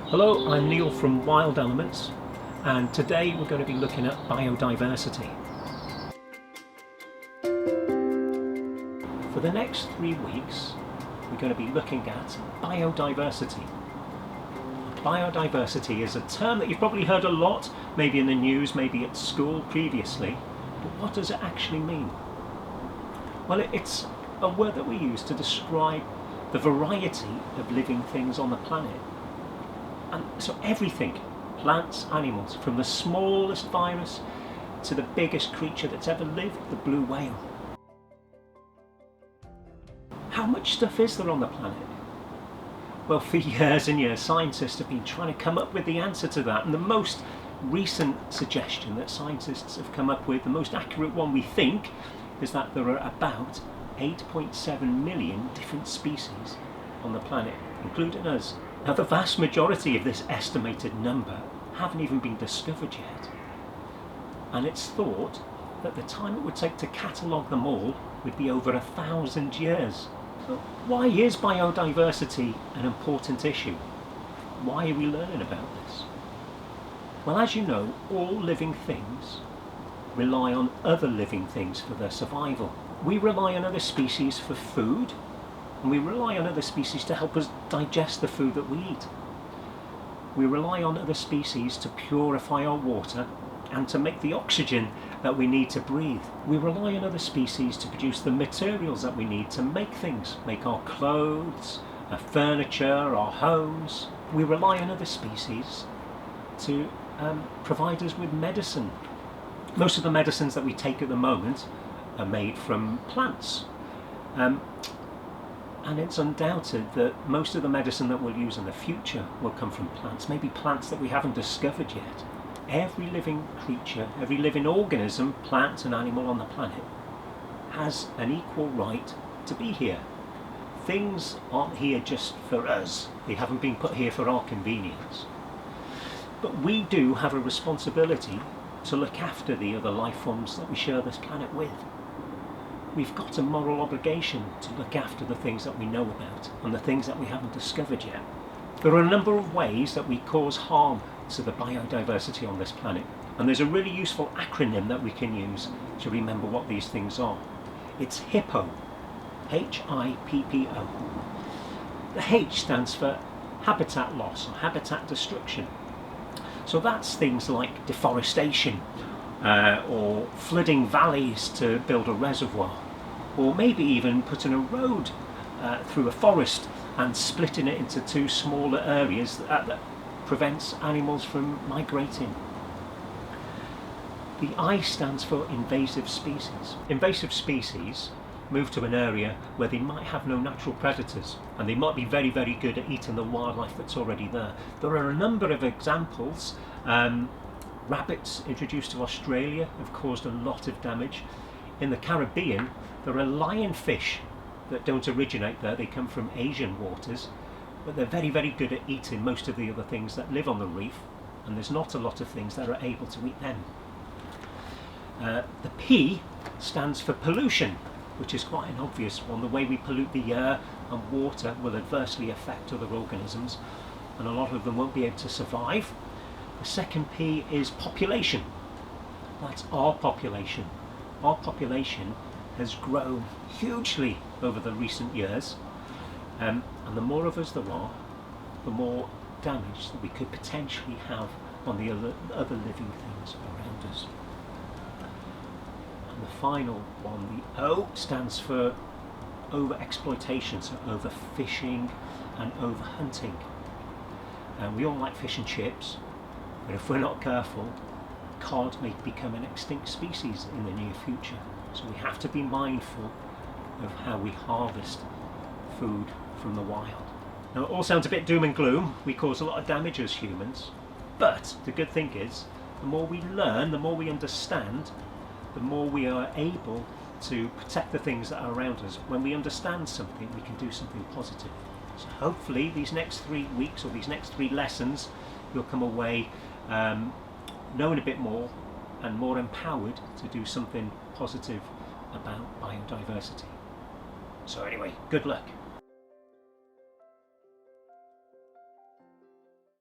Hello, I'm Neil from Wild Elements, and today we're going to be looking at biodiversity. For the next 3 weeks, we're going to be looking at biodiversity. Biodiversity is a term that you've probably heard a lot, maybe in the news, maybe at school previously, but what does it actually mean? Well, it's a word that we use to describe the variety of living things on the planet. And so everything, plants, animals, from the smallest virus to the biggest creature that's ever lived, the blue whale. How much stuff is there on the planet? Well, for years and years, scientists have been trying to come up with the answer to that, and the most recent suggestion that scientists have come up with, the most accurate one we think, is that there are about 8.7 million different species on the planet, including us. Now, the vast majority of this estimated number haven't even been discovered yet, and it's thought that the time it would take to catalogue them all would be over 1,000 years. So why is biodiversity an important issue? Why are we learning about this? Well, as you know, all living things rely on other living things for their survival. We rely on other species for food, and we rely on other species to help us digest the food that we eat. We rely on other species to purify our water and to make the oxygen that we need to breathe. We rely on other species to produce the materials that we need to make things, make our clothes, our furniture, our homes. We rely on other species to provide us with medicine. Most of the medicines that we take at the moment are made from plants. And it's undoubted that most of the medicine that we'll use in the future will come from plants, maybe plants that we haven't discovered yet. Every living creature, every living organism, plant and animal on the planet, has an equal right to be here. Things aren't here just for us. They haven't been put here for our convenience. But we do have a responsibility to look after the other life forms that we share this planet with. We've got a moral obligation to look after the things that we know about and the things that we haven't discovered yet. There are a number of ways that we cause harm to the biodiversity on this planet, and there's a really useful acronym that we can use to remember what these things are. It's HIPPO, H-I-P-P-O. The H stands for habitat loss or habitat destruction. So that's things like deforestation, or flooding valleys to build a reservoir, or maybe even putting a road through a forest and splitting it into two smaller areas that prevents animals from migrating. The I stands for invasive species. Invasive species move to an area where they might have no natural predators, and they might be very, very good at eating the wildlife that's already there. There are a number of examples. Rabbits introduced to Australia have caused a lot of damage. In the Caribbean, there are lionfish that don't originate there. They come from Asian waters, but they're very, very good at eating most of the other things that live on the reef, and there's not a lot of things that are able to eat them. The P stands for pollution, which is quite an obvious one. The way we pollute the air and water will adversely affect other organisms, and a lot of them won't be able to survive. The second P is population. That's our population. Our population has grown hugely over the recent years, and the more of us there are, the more damage that we could potentially have on the other living things around us. And the final one, the O, stands for overexploitation, so overfishing and overhunting. And we all like fish and chips, but if we're not careful, cod may become an extinct species in the near future. So we have to be mindful of how we harvest food from the wild. Now, it all sounds a bit doom and gloom. We cause a lot of damage as humans, but the good thing is, the more we learn, the more we understand, the more we are able to protect the things that are around us. When we understand something, we can do something positive. So hopefully these next 3 weeks or these next 3 lessons, you'll come away knowing a bit more and more empowered to do something positive about biodiversity. So anyway, good luck.